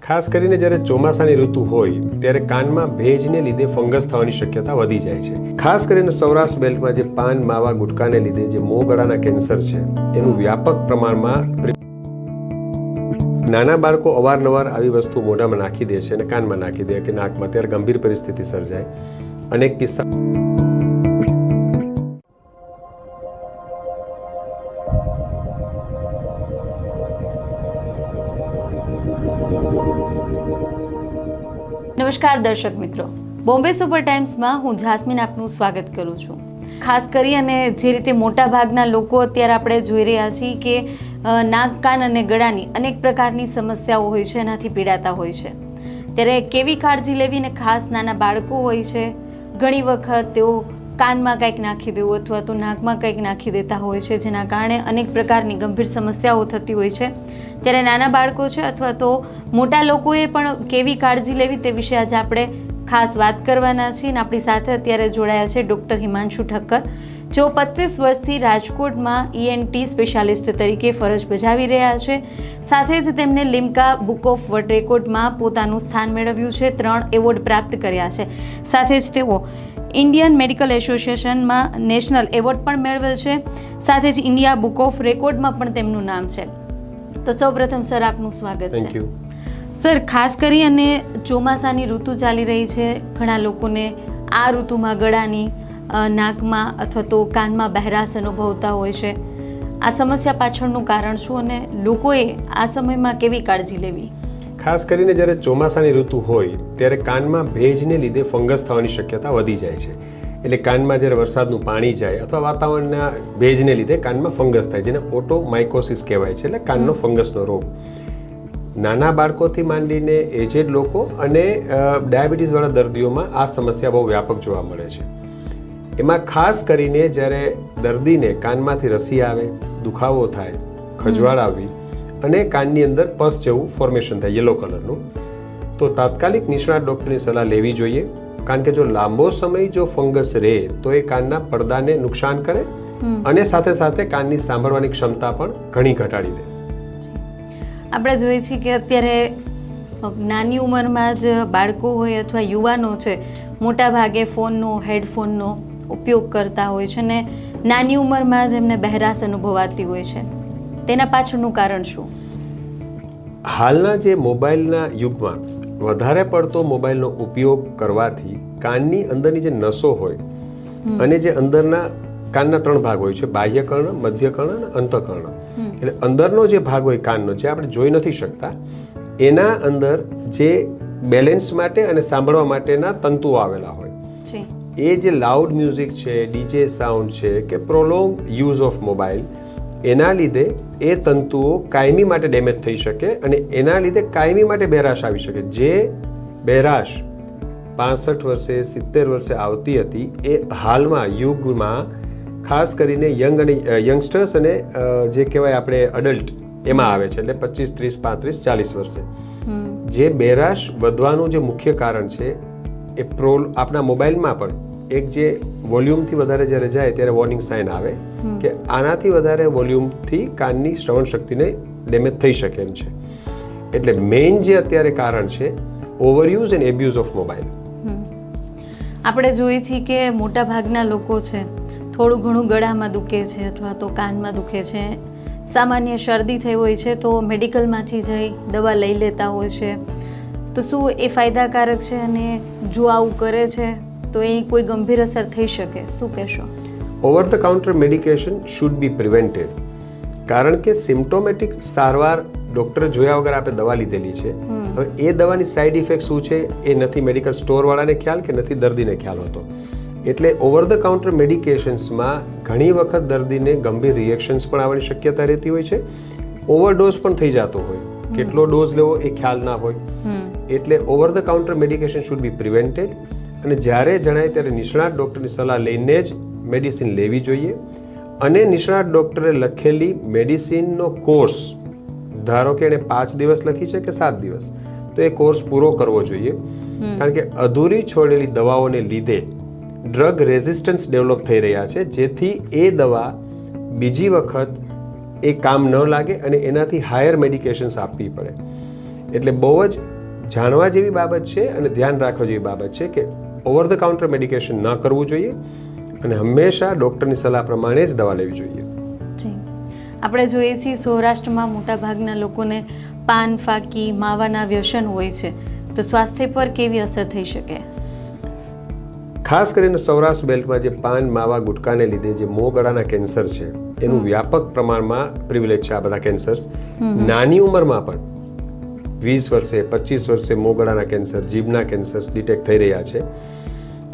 ખાસ કરીને જ્યારે ચોમાસાની ઋતુ હોય ત્યારે કાનમાં ભેજને લીધે ફંગસ થવાની શક્યતા વધી જાય છે. ખાસ કરીને સૌરાષ્ટ્ર બેલ્ટમાં જે પાન માવા ગુટકાને લીધે જે મોં ગળાના કેન્સર છે એનું વ્યાપક પ્રમાણમાં નાના બાળકો અવારનવાર આવી વસ્તુ મોઢામાં નાખી દે છે અને કાનમાં નાખી દે કે નાકમાં, ત્યારે ગંભીર પરિસ્થિતિ સર્જાય. અનેક કિસ્સા નમસ્કાર દર્શક મિત્રો, બોમ્બે સુપર ટાઈમ્સમાં હું જાસ્મીન આપનું સ્વાગત કરું છું. ખાસ કરી અને જે રીતે મોટા ભાગના લોકો અત્યારે આપણે જોઈ રહ્યા છીએ કે નાક, કાન અને ગળાની અનેક પ્રકારની સમસ્યાઓ હોય છે, એનાથી પીડાતા હોય છે. ત્યારે કેવી કાળજી લેવી, ને ખાસ નાના બાળકો હોય છે, ઘણી વખત તેઓ કાનમાં કંઈક નાખી દેવું અથવા તો નાકમાં કંઈક નાખી દેતા હોય છે, જેના કારણે અનેક પ્રકારની ગંભીર સમસ્યાઓ થતી હોય છે. ત્યારે નાના બાળકો છે અથવા તો મોટા લોકોએ પણ કેવી કાળજી લેવી તે વિશે આજે આપણે ખાસ વાત કરવાના છીએ. અને આપણી સાથે અત્યારે જોડાયા છે ડૉક્ટર હિમાંશુ ઠક્કર, જેઓ 25 વર્ષથી રાજકોટમાં ENT સ્પેશિયાલિસ્ટ તરીકે ફરજ બજાવી રહ્યા છે. સાથે જ તેમને લિમ્કા બુક ઓફ વર્લ્ડ રેકોર્ડમાં પોતાનું સ્થાન મેળવ્યું છે, 3 એવોર્ડ પ્રાપ્ત કર્યા છે. સાથે જ તેઓ ઇન્ડિયન મેડિકલ એસોસિએશનમાં નેશનલ એવોર્ડ પણ મેળવેલ છે. સાથે જ ઇન્ડિયા બુક ઓફ રેકોર્ડમાં પણ તેમનું નામ છે. તો સૌપ્રથમ સર, આપનું સ્વાગત છે. સર, ખાસ કરી અને ચોમાસાની ઋતુ ચાલી રહી છે, ઘણા લોકોને આ ઋતુમાં ગળાની, નાકમાં અથવા તો કાનમાં બહેરાશ અનુભવતા હોય છે. આ સમસ્યા પાછળનું કારણ શું અને લોકોએ આ સમયમાં કેવી કાળજી લેવી? ખાસ કરીને જ્યારે ચોમાસાની ઋતુ હોય ત્યારે કાનમાં ભેજને લીધે ફંગસ થવાની શક્યતા વધી જાય છે. એટલે કાનમાં જ્યારે વરસાદનું પાણી જાય અથવા વાતાવરણના ભેજને લીધે કાનમાં ફંગસ થાય, જેને ઓટોમાઇકોસિસ કહેવાય છે, એટલે કાનનો ફંગસનો રોગ. નાના બાળકોથી માંડીને એજેડ લોકો અને ડાયાબિટીસવાળા દર્દીઓમાં આ સમસ્યા બહુ વ્યાપક જોવા મળે છે. એમાં ખાસ કરીને જ્યારે દર્દીને કાનમાંથી રસી આવે, દુખાવો થાય, ખજવાળ આવી અને કાનની અંદર પસ જેવું ફોર્મેશન થાય યલો કલરનું, તો તાત્કાલિક નિષ્ણાત ડૉક્ટરની સલાહ લેવી જોઈએ. કારણ કે જો લાંબો સમય જો ફંગસ રહે તો એ કાનના પડદાને નુકસાન કરે અને સાથે સાથે કાનની સાંભળવાની ક્ષમતા પણ ઘણી ઘટાડી દે. આપણે જોઈએ છીએ કે અત્યારે નાની ઉંમરમાં જ બાળકો હોય અથવા યુવાનો છે, મોટા ભાગે ફોનનો, હેડફોનનો ઉપયોગ કરતા હોય છે ને નાની ઉંમરમાં જ એમને બહેરાશ અનુભવાતી હોય છે. તેના પાછળનું કારણ શું? હાલના જે મોબાઈલના યુગમાં વધારે પડતો મોબાઈલનો ઉપયોગ કરવાથી કાનની અંદરની જે નસો હોય અને જે અંદરના કાનના 3 ભાગ હોય છે, બાહ્યકર્ણ, મધ્યકર્ણ અને અંતઃકર્ણ. એટલે અંદરનો જે ભાગ હોય કાનનો, જે આપણે જોઈ નથી શકતા, એના અંદર જે બેલેન્સ માટે અને સાંભળવા માટેના તંતુઓ આવેલા હોય. એ જે લાઉડ મ્યુઝિક છે, ડીજે સાઉન્ડ છે કે પ્રોલોંગ યુઝ ઓફ મોબાઈલ, એના લીધે એ તંતુઓ કાયમી માટે ડેમેજ થઈ શકે અને એના લીધે કાયમી માટે બહેરાશ આવી શકે. જે બહેરાશ 65 વર્ષે, 70 વર્ષે આવતી હતી, એ હાલમાં યુગમાં ખાસ કરીને યંગસ્ટર્સ અને જે કહેવાય આપણે અડલ્ટ એમાં આવે છે, એટલે 25, 30, 35, 40 વર્ષે. જે બહેરાશ વધવાનું જે મુખ્ય કારણ છે એ આપણા મોબાઈલમાં પણ એક જે વોલ્યુમથી વધારે જ્યારે જાય ત્યારે વોર્નિંગ સાઇન આવે કે આનાથી વધારે વોલ્યુમથી કાનની શ્રવણ શક્તિને ડેમેજ થઈ શકે એમ છે. એટલે મેઇન જે અત્યારે કારણ છે overuse and abuse of mobile. આપણે જોઈએ છીએ કે મોટા ભાગના લોકો છે, થોડું ઘણું ગળામાં દુખે છે અથવા તો કાનમાં દુખે છે, સામાન્ય શરદી થઈ હોય છે તો મેડિકલમાંથી જઈ દવા લઈ લેતા હોય છે. તો શું એ ફાયદાકારક છે? અને જો આવું કરે છે તો એની કોઈ ગંભીર અસર થઈ શકે? શું કહેશો? Over the counter medication should be પ્રિવેન્ટેડ. કારણ કે સિમ્પ્ટોમેટિક સારવાર ડૉક્ટરે જોયા વગર આપણે દવા લીધેલી છે. હવે એ દવાની સાઇડ ઇફેક્ટ શું છે એ નથી મેડિકલ સ્ટોરવાળાને ખ્યાલ કે નથી દર્દીને ખ્યાલ હોતો. એટલે ઓવર ધ કાઉન્ટર મેડિકેશન્સમાં ઘણી વખત દર્દીને ગંભીર રિએક્શન્સ પણ આવવાની શક્યતા રહેતી હોય છે. ઓવરડોઝ પણ થઈ જતો હોય, કેટલો ડોઝ લેવો એ ખ્યાલ ના હોય. એટલે over the counter medication should be પ્રિવેન્ટેડ. અને જ્યારે જણાય ત્યારે નિષ્ણાત ડૉક્ટરની સલાહ લઈને જ મેડિસિન લેવી જોઈએ. અને નિષ્ણાત ડૉક્ટરે લખેલી મેડિસિનનો કોર્સ, ધારો કે એણે 5 દિવસ લખી છે કે 7 દિવસ, તો એ કોર્સ પૂરો કરવો જોઈએ. કારણ કે અધૂરી છોડેલી દવાઓને લીધે ડ્રગ રેઝિસ્ટન્સ ડેવલપ થઈ રહ્યા છે, જેથી એ દવા બીજી વખત એ કામ ન લાગે અને એનાથી હાયર મેડિકેશન્સ આપવી પડે. એટલે બહુ જ જાણવા જેવી બાબત છે અને ધ્યાન રાખવા જેવી બાબત છે કે ઓવર ધ કાઉન્ટર મેડિકેશન ન કરવું જોઈએ અને હંમેશા ડૉક્ટરની સલાહ પ્રમાણે જ દવા લેવી જોઈએ. જી, આપણે જોઈએ છીએ સૌરાષ્ટ્રમાં મોટાભાગના લોકોને પાન, ફાકી, માવાના વ્યસન હોય છે, તો સ્વાસ્થ્ય પર કેવી અસર થઈ શકે? ખાસ કરીને સૌરાષ્ટ્ર બેલ્ટમાં જે પાન, માવા, ગુટકાને લીધે જે મોં ગળાના કેન્સર છે એનું વ્યાપક પ્રમાણમાં પ્રિવિલેજ છે. આ બધા કેન્સર્સ નાની ઉંમરમાં પણ 20 વર્ષે 25 વર્ષે મોં ગળાના કેન્સર, જીભના કેન્સર ડિટેક્ટ થઈ રહ્યા છે.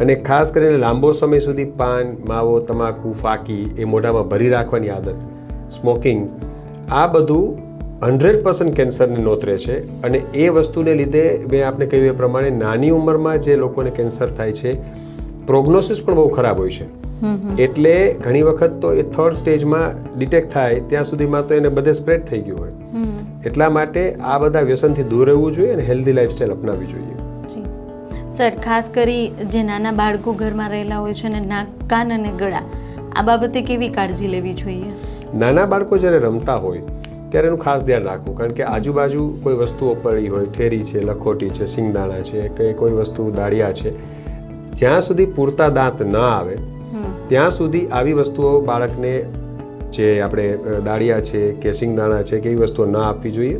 અને ખાસ કરીને લાંબો સમય સુધી પાન, માવો, તમાકુ, ફાકી એ મોઢામાં ભરી રાખવાની આદત, સ્મોકિંગ, આ બધું 100% કેન્સરને નોતરે છે. અને એ વસ્તુને લીધે મેં આપને કહ્યું એ પ્રમાણે નાની ઉંમરમાં જે લોકોને કેન્સર થાય છે પ્રોગ્નોસિસ પણ બહુ ખરાબ હોય છે. એટલે ઘણી વખત તો એ 3rd સ્ટેજમાં ડિટેક્ટ થાય ત્યાં સુધીમાં તો એને બધે સ્પ્રેડ થઈ ગયું હોય. એટલા માટે આ બધા વ્યસનથી દૂર રહેવું જોઈએ અને હેલ્ધી લાઈફસ્ટાઈલ અપનાવવી જોઈએ. સર, ખાસ કરી જે નાના બાળકો ઘરમાં રહેલા હોય છે અને નાક, કાન અને ગળા, આ બાબતે કેવી કાળજી લેવી જોઈએ? નાના બાળકો જ્યારે રમતા હોય ત્યારે એનું ખાસ ધ્યાન રાખવું, કારણ કે આજુબાજુ કોઈ વસ્તુઓ પડી હોય, ઠેરી છે, લખોટી છે, સિંગદાણા છે કે કોઈ વસ્તુ દાળિયા છે, જ્યાં સુધી પૂરતા દાંત ન આવે ત્યાં સુધી આવી વસ્તુઓ બાળકને, જે આપણે દાળિયા છે કે સિંગદાણા છે કે એવી વસ્તુઓ ન આપવી જોઈએ.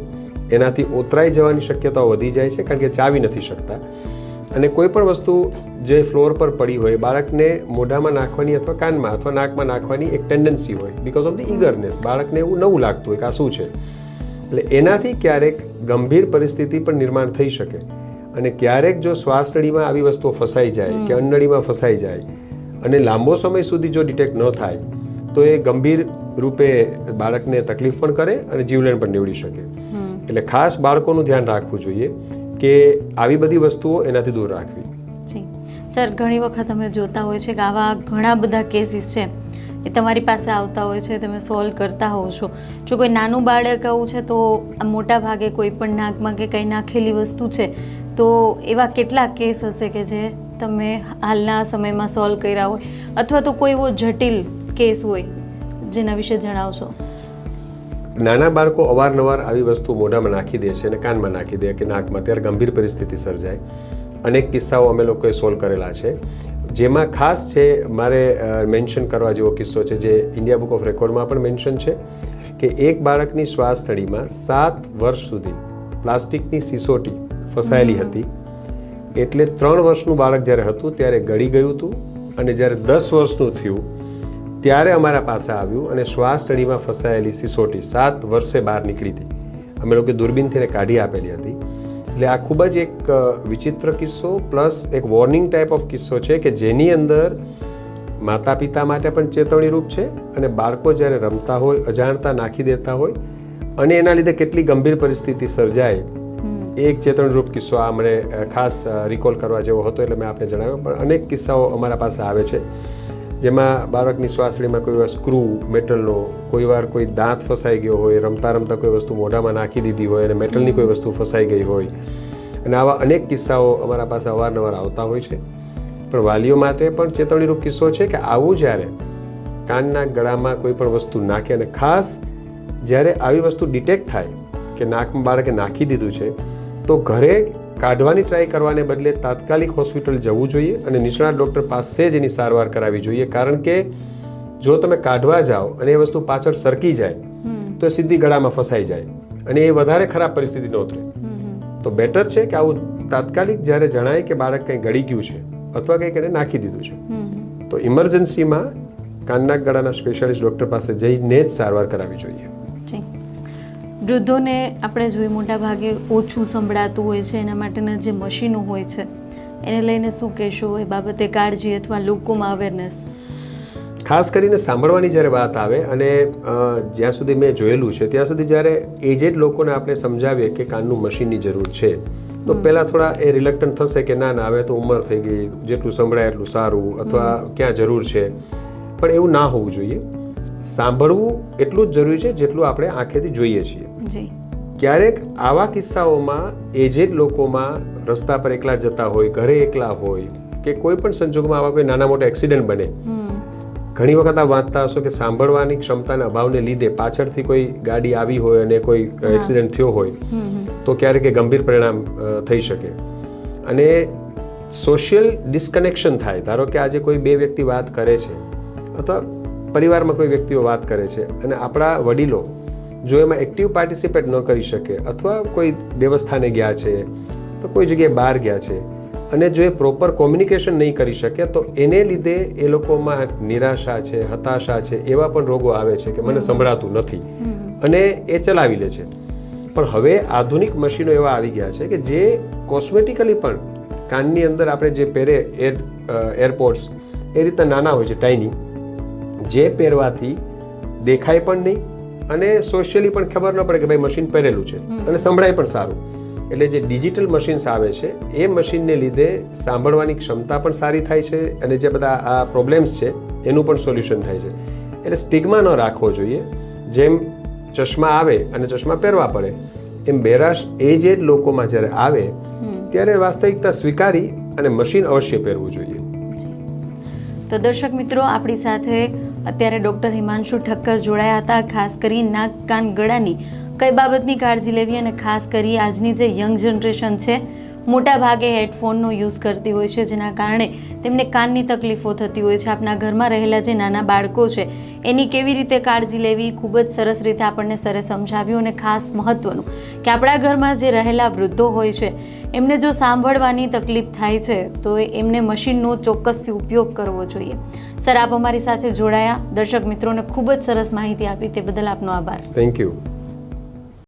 એનાથી ઓતરાઈ જવાની શક્યતાઓ વધી જાય છે, કારણ કે ચાવી નથી શકતા. અને કોઈ પણ વસ્તુ જે ફ્લોર પર પડી હોય બાળકને મોઢામાં નાખવાની અથવા કાનમાં અથવા નાકમાં નાખવાની એક ટેન્ડન્સી હોય, બીકોઝ ઓફ ધ ઈગરનેસ. બાળકને એવું નવું લાગતું હોય કે આ શું છે. એટલે એનાથી ક્યારેક ગંભીર પરિસ્થિતિ પણ નિર્માણ થઈ શકે. અને ક્યારેક જો શ્વાસ નળીમાં આવી વસ્તુઓ ફસાઈ જાય કે અન્નનળીમાં ફસાઈ જાય અને લાંબો સમય સુધી જો ડિટેક્ટ ન થાય તો એ ગંભીર રૂપે બાળકને તકલીફ પણ કરે અને જીવલેણ પણ નીવડી શકે. એટલે ખાસ બાળકોનું ધ્યાન રાખવું જોઈએ કે આવી બધી વસ્તુઓ એનાથી દૂર રાખવી. જી સર, ઘણી વખત અમે જોતા હોય છે કે આવા ઘણા બધા કેસીસ છે એ તમારી પાસે આવતા હોય છે, તમે સોલ્વ કરતા હોવ છો. જો કોઈ નાનું બાળક આવું છે તો મોટા ભાગે કોઈ પણ નાકમાં કે કંઈ નાખેલી વસ્તુ છે, તો એવા કેટલા કેસ હશે કે જે તમે હાલના સમયમાં સોલ્વ કર્યા હોય, અથવા તો કોઈ એવો જટિલ કેસ હોય જેના વિશે જણાવશો? નાના બાળકો અવારનવાર આવી વસ્તુ મોઢામાં નાખી દે છે અને કાનમાં નાખી દે કે નાકમાં, ત્યારે ગંભીર પરિસ્થિતિ સર્જાય. અનેક કિસ્સાઓ અમે લોકોએ સોલ્વ કરેલા છે, જેમાં ખાસ છે મારે મેન્શન કરવા જેવો કિસ્સો છે જે ઇન્ડિયા બુક ઓફ રેકોર્ડમાં પણ મેન્શન છે કે એક બાળકની શ્વાસ નળીમાં 7 વર્ષ સુધી પ્લાસ્ટિકની સિસોટી ફસાયેલી હતી. એટલે 3 વર્ષનું બાળક જ્યારે હતું ત્યારે ગળી ગયું હતું અને જ્યારે 10 વર્ષનું થયું ત્યારે અમારા પાસે આવ્યું અને શ્વાસ નળીમાં ફસાયેલી સિસોટી 7 વર્ષે બહાર નીકળી હતી. અમે લોકોએ દૂરબીનથી કાઢી આપેલી હતી. એટલે આ ખૂબ જ એક વિચિત્ર કિસ્સો પ્લસ એક વોર્નિંગ ટાઈપ ઓફ કિસ્સો છે કે જેની અંદર માતા પિતા માટે પણ ચેતવણીરૂપ છે અને બાળકો જ્યારે રમતા હોય, અજાણતા નાખી દેતા હોય અને એના લીધે કેટલી ગંભીર પરિસ્થિતિ સર્જાય, એક ચેતવણીરૂપ કિસ્સો આ મને ખાસ રિકોલ કરવા જેવો હતો, એટલે મેં આપને જણાવ્યો. પણ અનેક કિસ્સાઓ અમારા પાસે આવે છે જેમાં બાળકની શ્વાસનળીમાં કોઈ વાર સ્ક્રૂ મેટલનો, કોઈ વાર કોઈ દાંત ફસાઈ ગયો હોય, રમતા રમતા કોઈ વસ્તુ મોઢામાં નાખી દીધી હોય અને મેટલની કોઈ વસ્તુ ફસાઈ ગઈ હોય, અને આવા અનેક કિસ્સાઓ અમારા પાસે અવારનવાર આવતા હોય છે. પણ વાલીઓ માટે પણ ચેતવણીરૂપ કિસ્સો છે કે આવું જ્યારે કાનના ગળામાં કોઈ પણ વસ્તુ નાખે, અને ખાસ જ્યારે આવી વસ્તુ ડિટેક્ટ થાય કે નાકમાં બાળકે નાખી દીધું છે તો ઘરે કાઢવાની ટ્રાય કરવાને બદલે તાત્કાલિક હોસ્પિટલ જવું જોઈએ અને નિષ્ણાત ડૉક્ટર પાસે જ એની સારવાર કરાવવી જોઈએ. કારણ કે જો તમે કાઢવા જાઓ અને એ વસ્તુ પાછળ સરકી જાય તો એ સીધી ગળામાં ફસાઈ જાય અને એ વધારે ખરાબ પરિસ્થિતિ નોતરે. તો બેટર છે કે આવું તાત્કાલિક જ્યારે જણાય કે બાળક કંઈ ગળી ગયું છે અથવા કંઈક એને નાખી દીધું છે તો ઇમરજન્સીમાં કાનના ગળાના સ્પેશિયાલિસ્ટ ડૉક્ટર પાસે જઈને જ સારવાર કરાવવી જોઈએ. વૃદ્ધોને આપણે જોઈએ મોટા ભાગે ઓછું સંભળાતું હોય છે, એના માટેના જે મશીનો હોય છે એને લઈને શું કહેશો? એ બાબતે કાળજી અથવા લોકોમાં અવેરનેસ? ખાસ કરીને સાંભળવાની જ્યારે વાત આવે અને જ્યાં સુધી મેં જોયેલું છે ત્યાં સુધી જ્યારે એજેડ લોકોને આપણે સમજાવીએ કે કાનનું મશીનની જરૂર છે તો પહેલાં થોડા એ રિલક્ટન્ટ થશે કે ના હવે તો ઉંમર થઈ ગઈ, જેટલું સંભળાય એટલું સારું, અથવા ક્યાં જરૂર છે. પણ એવું ના હોવું જોઈએ. સાંભળવું એટલું જ જરૂરી છે જેટલું આપણે આંખેથી જોઈએ છીએ. ક્યારેક આવા કિસ્સાઓમાં એજેડ લોકોમાં રસ્તા પર એકલા જતા હોય, ઘરે એકલા હોય કે કોઈ પણ સંજોગમાં આવા કોઈ નાના મોટા એક્સિડન્ટ બને ઘણી વખત આપ વાંચતા હશો કે સાંભળવાની ક્ષમતાના અભાવને લીધે પાછળથી કોઈ ગાડી આવી હોય અને કોઈ એક્સિડન્ટ થયો હોય તો ક્યારેક એ ગંભીર પરિણામ થઈ શકે. અને સોશિયલ ડિસ્કનેક્શન થાય. ધારો કે આજે કોઈ બે વ્યક્તિ વાત કરે છે અથવા પરિવારમાં કોઈ વ્યક્તિઓ વાત કરે છે અને આપણા વડીલો જો એમાં એક્ટિવ પાર્ટિસિપેટ ન કરી શકે અથવા કોઈ દેવસ્થાને ગયા છે તો કોઈ જગ્યાએ બહાર ગયા છે અને જો એ પ્રોપર કોમ્યુનિકેશન નહીં કરી શકે તો એને લીધે એ લોકોમાં નિરાશા છે, હતાશા છે, એવા પણ રોગો આવે છે કે મને સંભળાતું નથી અને એ ચલાવી લે છે. પણ હવે આધુનિક મશીનો એવા આવી ગયા છે કે જે કોસ્મેટિકલી પણ કાનની અંદર આપણે જે પહેરે એરપોડ્સ એ રીતના નાના હોય છે, ટાઈની, જે પહેરવાથી દેખાય પણ નહીં અને સોશિયલી પણ ખબર ન પડે કે ભાઈ મશીન પહેરેલું છે અને સંભળાય પણ સારું. એટલે જે ડિજિટલ મશીન્સ આવે છે એ મશીનને લીધે સાંભળવાની ક્ષમતા પણ સારી થાય છે અને જે બધા આ પ્રોબ્લેમ્સ છે એનું પણ સોલ્યુશન થાય છે. એટલે સ્ટિગ્મા ન રાખવો જોઈએ. જેમ ચશ્મા આવે અને ચશ્મા પહેરવા પડે એમ બેરાશ એજેડ લોકોમાં જ્યારે આવે ત્યારે વાસ્તવિકતા સ્વીકારી અને મશીન અવશ્ય પહેરવું જોઈએ. તો દર્શક મિત્રો, આપણી સાથે અત્યારે ડૉક્ટર હિમાંશુ ઠક્કર જોડાયા હતા. ખાસ કરી નાક, કાન, ગળાની કઈ બાબતની કાળજી લેવી અને ખાસ કરી આજની જે યંગ જનરેશન છે મોટા ભાગે હેડફોનનો યુઝ કરતી હોય છે, જેના કારણે તેમને કાનની તકલીફો થતી હોય છે. આપણા ઘરમાં રહેલા જે નાના બાળકો છે એની કેવી રીતે કાળજી લેવી ખૂબ જ સરસ રીતે આપણને સરે સમજાવ્યું. અને ખાસ મહત્વનું કે આપણા ઘરમાં જે રહેલા વૃદ્ધો હોય છે એમને જો સાંભળવાની તકલીફ થાય છે તો એમને મશીનનો ચોક્કસથી ઉપયોગ કરવો જોઈએ. સર, આપ અમારી સાથે જોડાયા, દર્શક મિત્રોને ખૂબ જ સરસ માહિતી આપી, તે બદલ આપનો આભાર. Thank you.